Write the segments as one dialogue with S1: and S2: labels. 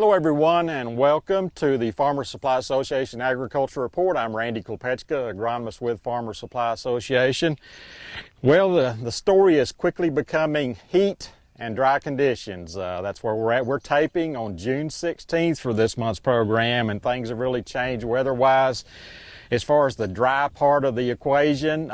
S1: Hello everyone, and welcome to the Farmer Supply Association Agriculture Report. I'm Randy Klepetchka, agronomist with Farmer Supply Association. Well, the story is quickly becoming heat and dry conditions. That's where we're at. We're taping on June 16th for this month's program, and things have really changed weather-wise. As far as the dry part of the equation,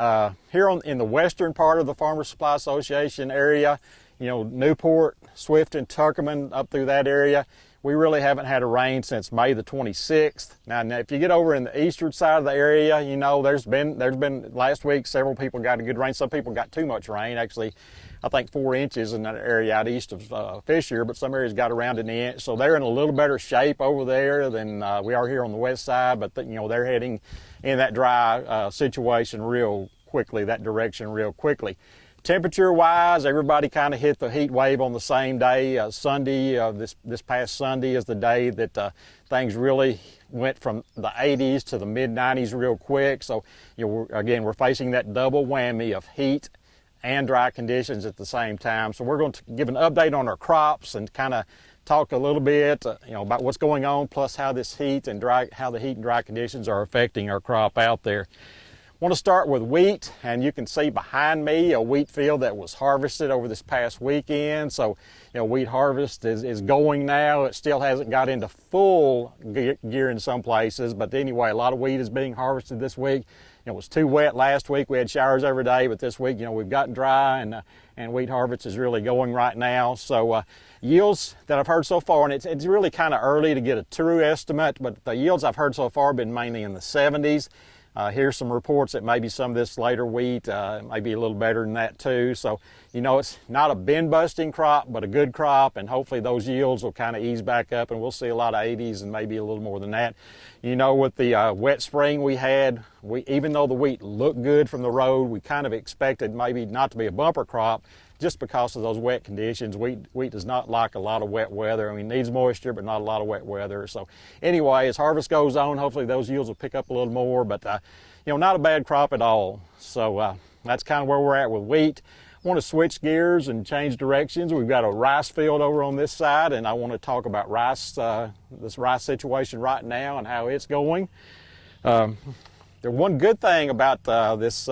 S1: here in the western part of the Farmer Supply Association area, Newport, Swift, and Tuckerman, up through that area, we really haven't had a rain since May the 26th. Now, if you get over in the eastern side of the area, there's been last week several people got a good rain. Some people got too much rain. Actually, I think 4 inches in that area out east of Fisher, but some areas got around an inch. So they're in a little better shape over there than we are here on the west side. But they're heading in that dry situation real quickly, that direction real quickly. Temperature-wise, everybody kind of hit the heat wave on the same day. Sunday, this past Sunday is the day that things really went from the 80s to the mid-90s real quick. So, we're facing that double whammy of heat and dry conditions at the same time. So we're going to give an update on our crops and kind of talk a little bit, about what's going on, plus how the heat and dry conditions are affecting our crop out there. I want to start with wheat, and you can see behind me a wheat field that was harvested over this past weekend. So, wheat harvest is going now. It still hasn't got into full gear in some places, but anyway, a lot of wheat is being harvested this week. It was too wet last week. We had showers every day, but this week, we've gotten dry, and wheat harvest is really going right now. So yields that I've heard so far, and it's really kind of early to get a true estimate, but the yields I've heard so far have been mainly in the 70s. Here's some reports that maybe some of this later wheat may be a little better than that too. So, it's not a bin-busting crop, but a good crop, and hopefully those yields will kind of ease back up, and we'll see a lot of 80s and maybe a little more than that. With the wet spring we had, even though the wheat looked good from the road, we kind of expected maybe not to be a bumper crop just because of those wet conditions. Wheat does not like a lot of wet weather. It needs moisture, but not a lot of wet weather. So anyway, as harvest goes on, hopefully those yields will pick up a little more, but not a bad crop at all. So that's kind of where we're at with wheat. I want to switch gears and change directions. We've got a rice field over on this side, and I want to talk about rice, this rice situation right now and how it's going. The one good thing about this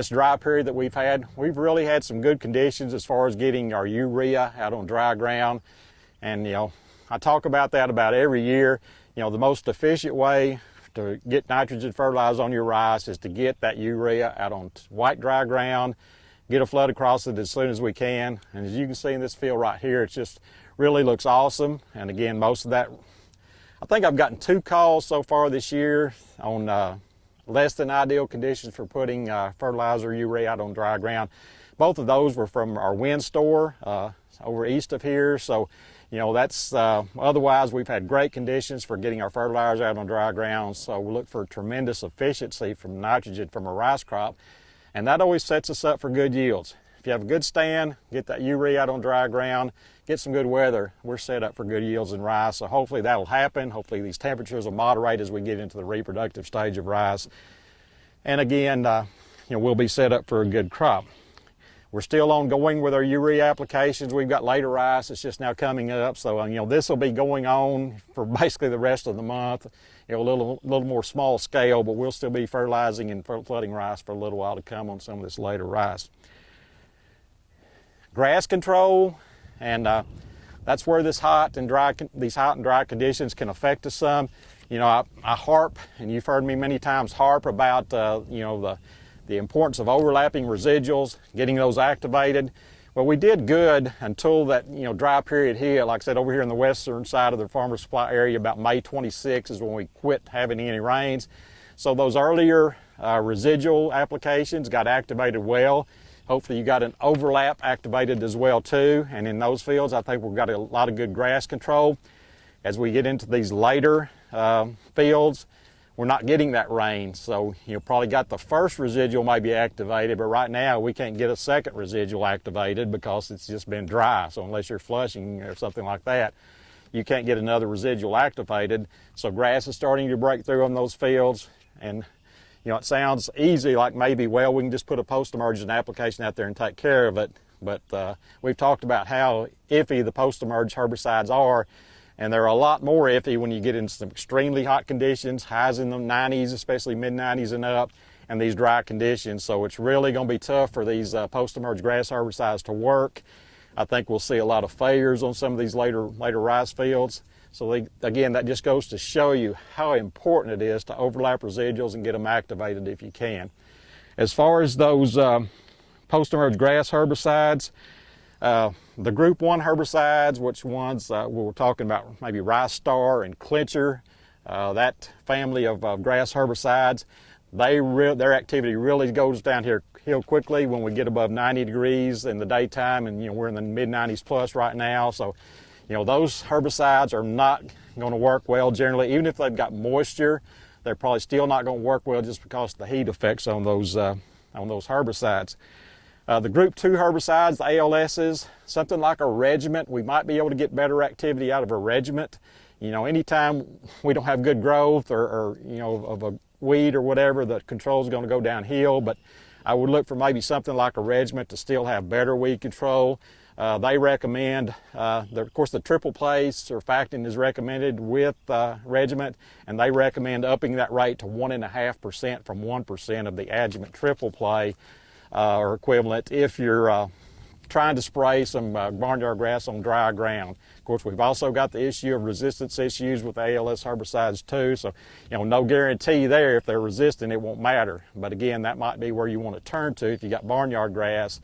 S1: dry period that we've really had some good conditions as far as getting our urea out on dry ground. And, I talk about that about every year. The most efficient way to get nitrogen fertilizer on your rice is to get that urea out on white dry ground, get a flood across it as soon as we can. And as you can see in this field right here, it just really looks awesome. And again, most of that, I think I've gotten 2 calls so far this year on less than ideal conditions for putting fertilizer urea out on dry ground. Both of those were from our wind store over east of here. So, that's otherwise we've had great conditions for getting our fertilizer out on dry ground. So we look for tremendous efficiency from nitrogen from a rice crop, and that always sets us up for good yields. If you have a good stand, get that urea out on dry ground, get some good weather, we're set up for good yields in rice. So hopefully that'll happen. Hopefully these temperatures will moderate as we get into the reproductive stage of rice. And again, we'll be set up for a good crop. We're still ongoing with our urea applications. We've got later rice. It's just now coming up. So, this will be going on for basically the rest of the month. A little more small scale, but we'll still be fertilizing and flooding rice for a little while to come on some of this later rice. Grass control, and that's where these hot and dry conditions can affect us some. I harp, and you've heard me many times harp about the importance of overlapping residuals, getting those activated. Well, we did good until that dry period hit. Like I said, over here in the western side of the farmer supply area, about May 26 is when we quit having any rains. So those earlier residual applications got activated well. Hopefully you got an overlap activated as well too. And in those fields, I think we've got a lot of good grass control. As we get into these later fields, we're not getting that rain. So probably got the first residual maybe activated, but right now we can't get a second residual activated because it's just been dry. So unless you're flushing or something like that, you can't get another residual activated. So grass is starting to break through on those fields. And it sounds easy, like maybe, well, we can just put a post-emergent application out there and take care of it. But we've talked about how iffy the post-emerge herbicides are. And they're a lot more iffy when you get into some extremely hot conditions, highs in the 90s, especially mid-90s and up, and these dry conditions. So it's really going to be tough for these post-emerge grass herbicides to work. I think we'll see a lot of failures on some of these later rice fields. So again, that just goes to show you how important it is to overlap residuals and get them activated if you can. As far as those post-emerge grass herbicides, the group 1 herbicides, which ones we were talking about, maybe Rice Star and Clincher, that family of grass herbicides, their activity really goes downhill quickly when we get above 90 degrees in the daytime, and we're in the mid-90s plus right now. So those herbicides are not going to work well generally. Even if they've got moisture, they're probably still not going to work well just because of the heat effects on those herbicides. The group 2 herbicides, the ALSs, something like a regiment, we might be able to get better activity out of a regiment. Anytime we don't have good growth or of a weed or whatever, the control is going to go downhill, but I would look for maybe something like a regiment to still have better weed control. They recommend, of course, the triple play surfactant is recommended with regiment, and they recommend upping that rate to 1.5% from 1% of the adjuvant triple play or equivalent if you're trying to spray some barnyard grass on dry ground. Of course, we've also got the issue of resistance issues with ALS herbicides too, so no guarantee there. If they're resistant, it won't matter. But again, that might be where you want to turn to if you got barnyard grass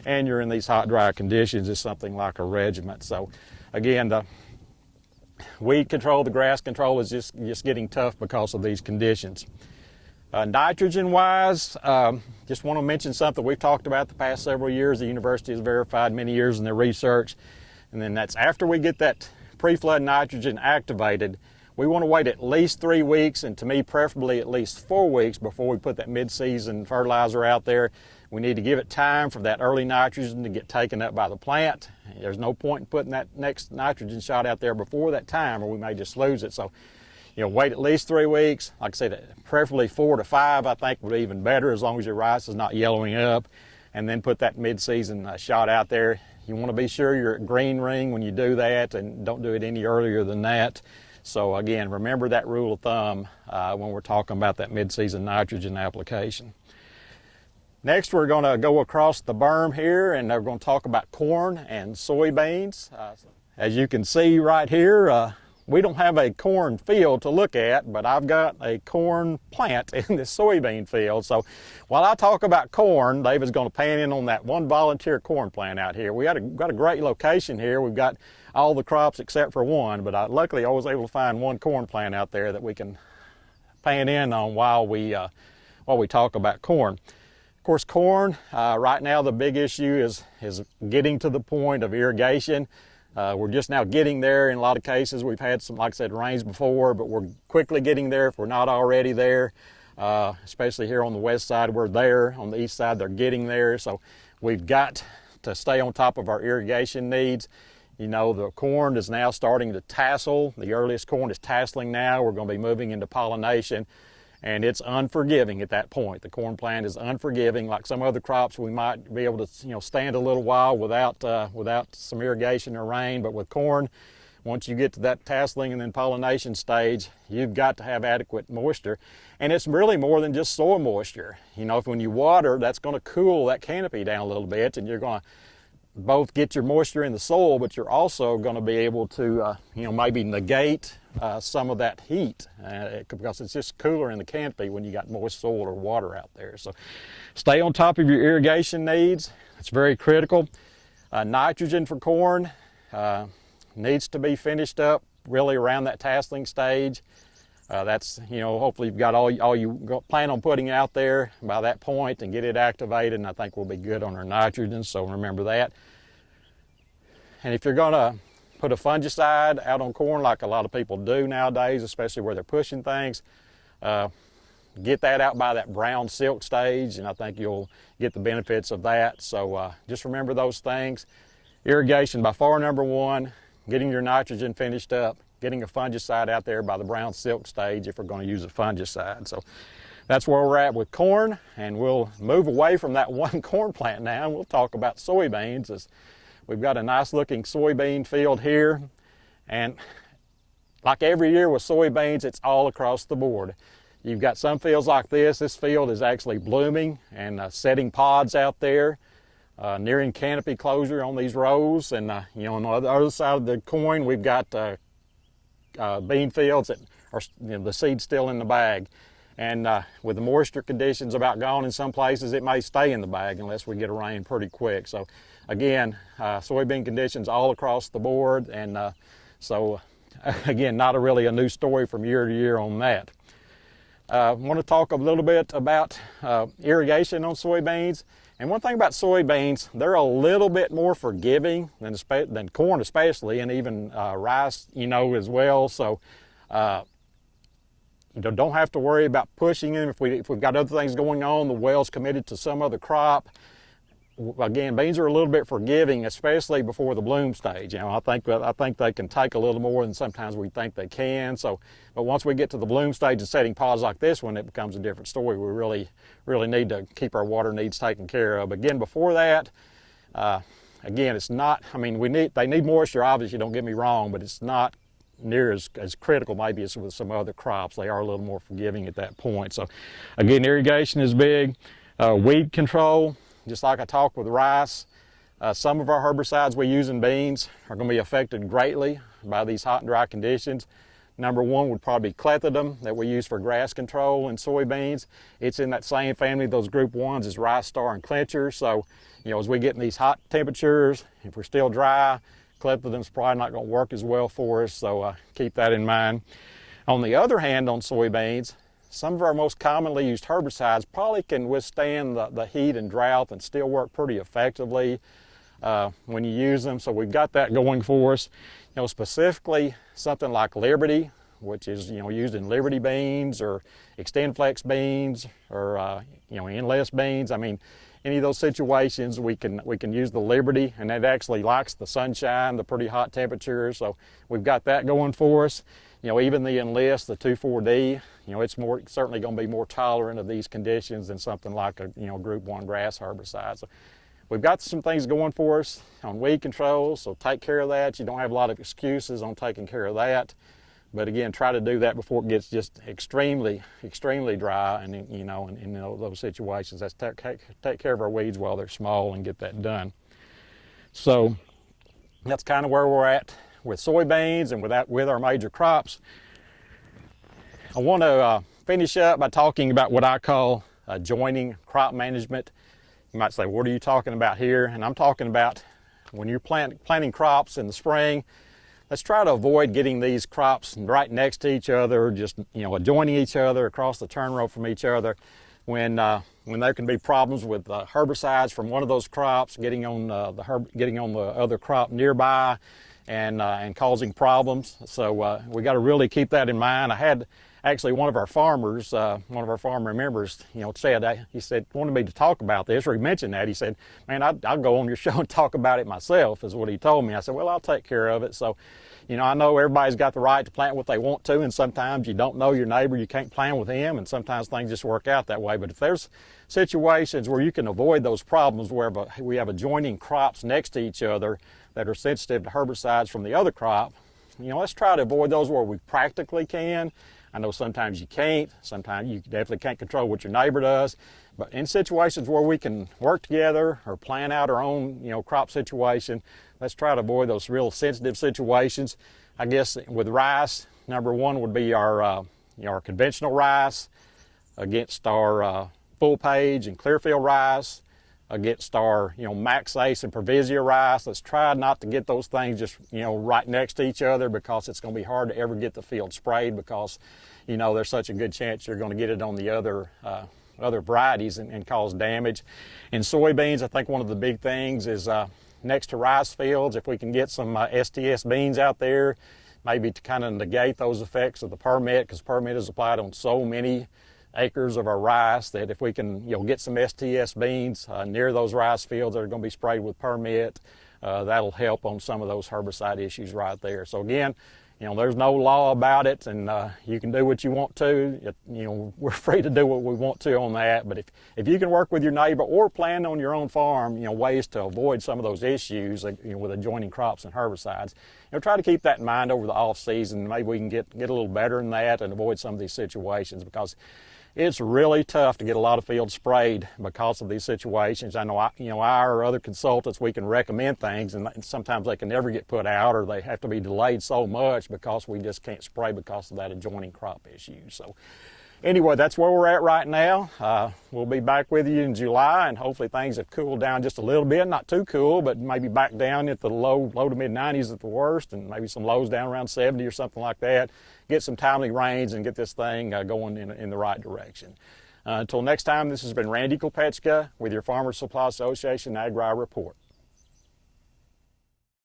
S1: and you're in these hot, dry conditions, is something like a regiment. So again, the weed control, the grass control is just getting tough because of these conditions. Nitrogen-wise, just want to mention something we've talked about the past several years. The university has verified many years in their research, and then that's after we get that pre-flood nitrogen activated, we want to wait at least 3 weeks, and to me preferably at least 4 weeks before we put that mid-season fertilizer out there. We need to give it time for that early nitrogen to get taken up by the plant. There's no point in putting that next nitrogen shot out there before that time, or we may just lose it. So wait at least 3 weeks. Like I said, preferably 4 to 5, I think, would be even better, as long as your rice is not yellowing up. And then put that mid-season shot out there. You want to be sure you're at green ring when you do that, and don't do it any earlier than that. So again, remember that rule of thumb when we're talking about that mid-season nitrogen application. Next, we're going to go across the berm here, and we're going to talk about corn and soybeans. As you can see right here, we don't have a corn field to look at, but I've got a corn plant in this soybean field. So while I talk about corn, David's going to pan in on that one volunteer corn plant out here. We got a great location here. We've got all the crops except for one, but luckily I was able to find one corn plant out there that we can pan in on while we talk about corn. Of course, corn, right now the big issue is getting to the point of irrigation. We're just now getting there in a lot of cases. We've had some, like I said, rains before, but we're quickly getting there if we're not already there, especially here on the west side. We're there. On the east side, they're getting there. So we've got to stay on top of our irrigation needs. The corn is now starting to tassel. The earliest corn is tasseling now. We're going to be moving into pollination. And it's unforgiving at that point. The corn plant is unforgiving. Like some other crops, we might be able to stand a little while without some irrigation or rain. But with corn, once you get to that tasseling and then pollination stage, you've got to have adequate moisture. And it's really more than just soil moisture. If when you water, that's going to cool that canopy down a little bit, and you're going to both get your moisture in the soil, but you're also going to be able to maybe negate some of that heat because it's just cooler in the canopy when you got moist soil or water out there. So stay on top of your irrigation needs. It's very critical. Nitrogen for corn needs to be finished up really around that tasseling stage. That's, hopefully you've got all you plan on putting out there by that point and get it activated, and I think we'll be good on our nitrogen, so remember that. And if you're going to put a fungicide out on corn like a lot of people do nowadays, especially where they're pushing things, get that out by that brown silk stage, and I think you'll get the benefits of that. So just remember those things. Irrigation by far number one, getting your nitrogen finished up, getting a fungicide out there by the brown silk stage if we're going to use a fungicide. So that's where we're at with corn, and we'll move away from that one corn plant now, and we'll talk about soybeans. We've got a nice looking soybean field here, and like every year with soybeans, it's all across the board. You've got some fields like this. This field is actually blooming and setting pods out there, nearing canopy closure on these rows. And you know, on the other side of the coin, we've got bean fields that are, you know, the seed's still in the bag. And with the moisture conditions about gone in some places, it may stay in the bag unless we get a rain pretty quick. So again, soybean conditions all across the board. And so again, not really a new story from year to year on that. I want to talk a little bit about irrigation on soybeans. And one thing about soybeans, they're a little bit more forgiving than corn especially, and even rice, you know, as well. So you don't have to worry about pushing them. If we've got other things going on, the well's committed to some other crop. Again, beans are a little bit forgiving, especially before the bloom stage. You know, I think they can take a little more than sometimes we think they can. So, but once we get to the bloom stage and setting pods like this one, it becomes a different story. We really need to keep our water needs taken care of. Again, before that, again, it's not. I mean, they need moisture. Obviously, don't get me wrong, but it's not near as critical maybe as with some other crops. They are a little more forgiving at that point. So, again, irrigation is big. Weed control. Just like I talked with rice, some of our herbicides we use in beans are going to be affected greatly by these hot and dry conditions. Number one would probably be clethodim that we use for grass control in soybeans. It's in that same family, those group ones, as rice star and clincher. So, you know, as we get in these hot temperatures, if we're still dry, clethodim's probably not going to work as well for us. So keep that in mind. On the other hand, on soybeans, some of our most commonly used herbicides probably can withstand the heat and drought and still work pretty effectively when you use them. So we've got that going for us. You know, specifically something like Liberty, which is, you know, used in Liberty beans or XtendFlex beans or you know, Endless beans. I mean, any of those situations we can use the Liberty, and it actually likes the sunshine, the pretty hot temperatures. So we've got that going for us. You know, even the Enlist, the 2,4-D, you know, it's certainly going to be more tolerant of these conditions than something like a, you know, Group 1 grass herbicide. So we've got some things going for us on weed control, so take care of that. You don't have a lot of excuses on taking care of that. But again, try to do that before it gets just extremely, extremely dry. And, you know, in those situations, let's take care of our weeds while they're small and get that done. So that's kind of where we're at with soybeans and with our major crops. I want to finish up by talking about what I call adjoining crop management. You might say, what are you talking about here? And I'm talking about when you're planting crops in the spring, let's try to avoid getting these crops right next to each other, just, you know, adjoining each other across the turn row from each other. When there can be problems with herbicides from one of those crops getting on the other crop nearby, and causing problems. So we got to really keep that in mind. I had actually one of our farm members, you know, wanted me to talk about this, or he mentioned that. He said, man, I'll go on your show and talk about it myself, is what he told me. I said, well, I'll take care of it. So, you know, I know everybody's got the right to plant what they want to, and sometimes you don't know your neighbor, you can't plant with him, and sometimes things just work out that way. But if there's situations where you can avoid those problems, where we have adjoining crops next to each other that are sensitive to herbicides from the other crop, you know, let's try to avoid those where we practically can. I know sometimes you can't. Sometimes you definitely can't control what your neighbor does. But in situations where we can work together or plan out our own, you know, crop situation, let's try to avoid those real sensitive situations. I guess with rice, number one would be our conventional rice against our full page and clearfield rice, against our, you know, Max Ace and Previsia rice. Let's try not to get those things just, you know, right next to each other, because it's going to be hard to ever get the field sprayed, because, you know, there's such a good chance you're going to get it on the other varieties and cause damage. In soybeans, I think one of the big things is next to rice fields, if we can get some STS beans out there, maybe to kind of negate those effects of the permit, because permit is applied on so many acres of our rice, that if we can, you know, get some STS beans near those rice fields that are going to be sprayed with permit, that'll help on some of those herbicide issues right there. So again, there's no law about it, and you can do what you want to. We're free to do what we want to on that. But if you can work with your neighbor or plan on your own farm, ways to avoid some of those issues, with adjoining crops and herbicides, try to keep that in mind over the off season. Maybe we can get a little better than that and avoid some of these situations, because it's really tough to get a lot of fields sprayed because of these situations. I know I or other consultants, we can recommend things, and sometimes they can never get put out, or they have to be delayed so much because we just can't spray because of that adjoining crop issue. So anyway, that's where we're at right now. We'll be back with you in July, and hopefully things have cooled down just a little bit. Not too cool, but maybe back down at the low to mid 90s at the worst, and maybe some lows down around 70 or something like that. Get some timely rains and get this thing going in the right direction. Until next time, this has been Randy Kopechka with your Farmer Supply Association Agri Report.